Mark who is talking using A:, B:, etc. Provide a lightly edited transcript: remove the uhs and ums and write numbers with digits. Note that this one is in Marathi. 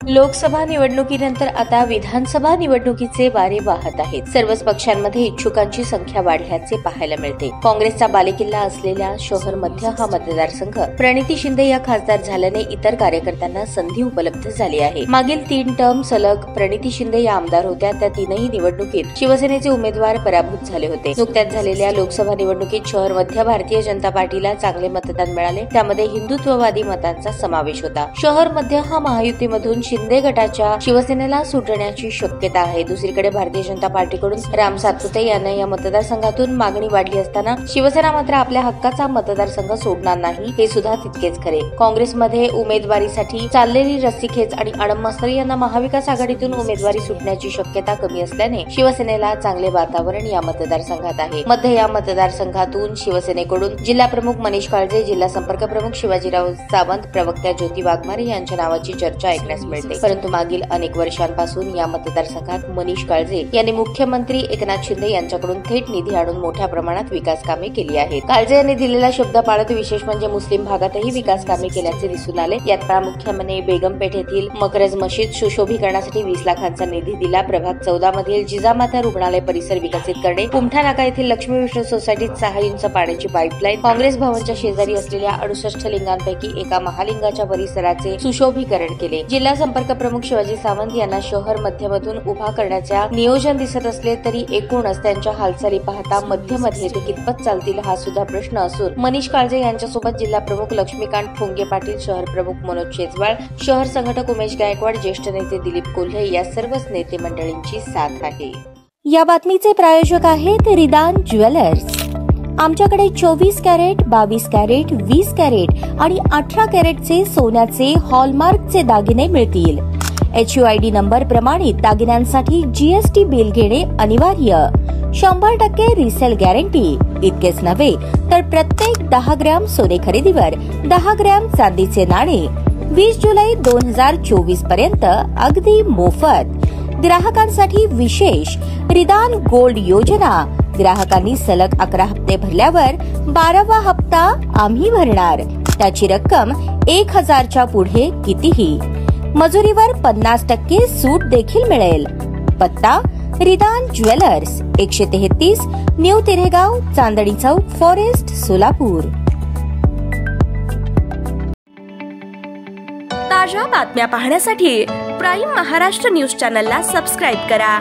A: लोकसभा निवडणुकीनंतर आता विधानसभा निवडणुकीचे वारे वाहत आहेत। सर्वच पक्षांमध्ये इच्छुकांची संख्या वाढल्याचे पाहायला मिळते। काँग्रेसचा बालेकिल्ला असलेल्या शहर मध्य हा मतदारसंघ प्रणिती शिंदे या खासदार झाल्याने इतर कार्यकर्त्यांना संधी उपलब्ध झाली आहे। मागील 3 टर्म सलग प्रणिती शिंदे या आमदार होत्या, त्या तीनही निवडणुकीत शिवसेनेचे उमेदवार पराभूत झाले होते। नुकत्याच झालेल्या लोकसभा निवडणुकीत शहर मध्य भारतीय जनता पार्टीला चांगले मतदान मिळाले, त्यामध्ये हिंदुत्ववादी मतांचा समावेश होता। शहर मध्य हा महायुतीमधून शिंदे गटाच्या शिवसेनेला सुटण्याची शक्यता आहे। दुसरीकडे भारतीय जनता पार्टीकडून राम सातपुते यांना या मतदारसंघातून मागणी वाढली असताना शिवसेना मात्र आपल्या हक्काचा मतदारसंघ सोडणार नाही, हे सुद्धा तितकेच खरे। काँग्रेसमध्ये उमेदवारीसाठी चाललेली रस्सीखेच आणि अणम मस्करी यांना महाविकास आघाडीतून उमेदवारी सुटण्याची शक्यता कमी असल्याने शिवसेनेला चांगले वातावरण या मतदारसंघात आहे। मध्य या मतदारसंघातून शिवसेनेकडून जिल्हा प्रमुख मनीष काळजे, जिल्हा संपर्क प्रमुख शिवाजीराव सावंत, प्रवक्त्या ज्योती वाघमारे यांच्या नावाची चर्चा ऐकण्यास मिळते। परंतु मागील अनेक वर्षांपासून या मतदारसंघात मनीष काळजे यांनी मुख्यमंत्री एकनाथ शिंदे यांच्याकडून थेट निधी आणून मोठ्या प्रमाणात विकास कामे केली आहेत। काळजे यांनी दिलेला शब्द पाळत विशेष म्हणजे मुस्लिम भागातही विकास कामे केल्याचे दिसून आले। यात प्रामुख्याने बेगमपेठ येथील मकरज मशीद सुशोभीकरणासाठी 20 लाखांचा निधी दिला। प्रभाग 14 मधील जिजामाता रुग्णालय परिसर विकसित करणे, कुमठा नाका येथील लक्ष्मी विष्णू सोसायटीत 6 इंच पाण्याची पाईपलाईन, काँग्रेस भवनच्या शेजारी असलेल्या 68 लिंगांपैकी एका महालिंगाच्या परिसराचे सुशोभीकरण केले। जिल्हा संपर्क प्रमुख शिवाजी सावंत यांना शहर मध्यमधून उभा करण्याच्या नियोजन दिसत असले तरी एकूणच त्यांच्या हालचाली पाहता मध्यमध्ये ते कितपत चालतील हा सुद्धा प्रश्न असून मनीष काळजे यांच्यासोबत जिल्हा प्रमुख लक्ष्मीकांत ठोंगे पाटील, शहर प्रमुख मनोज शेजवाळ, शहर संघटक उमेश गायकवाड, ज्येष्ठ नेते दिलीप कोल्हे या सर्वच नेते मंडळींची साथ आहे।
B: या बातमीचे प्रायोजक आहेत रिदान ज्वेलर्स। आमच्याकडे 24 कॅरेट, 22 कॅरेट, 20 कॅरेट आणि 18 कॅरेटचे सोन्याचे हॉलमार्कचे दागिने मिळतील। HUID नंबर प्रमाणित दागिन्यांसाठी GST बिल घेणे अनिवार्य। 100% रिसेल गॅरंटी। इतकेच नव्हे तर प्रत्येक 10 ग्रॅम सोने खरेदीवर 10 ग्रॅम चांदीचे नाणे 20 जुलै 2024 पर्यंत अगदी मोफत। ग्राहकांसाठी विशेष रिदान गोल्ड योजना। ग्राहकांनी सलग 11 हप्ते भरल्यावर 12वा हप्ता आम्ही भरणार। त्याची रक्कम 1000च्या पुढे कितीही। मजुरीवर 50% सूट देखील मिळेल। पत्ता रिदान jewellers, 133 new तिरेगाव, Chandni Chowk, forest, Solapur.
C: ताज्या बातम्या पाहण्यासाठी प्राईम महाराष्ट्र न्यूज चॅनलला सबस्क्राईब करा।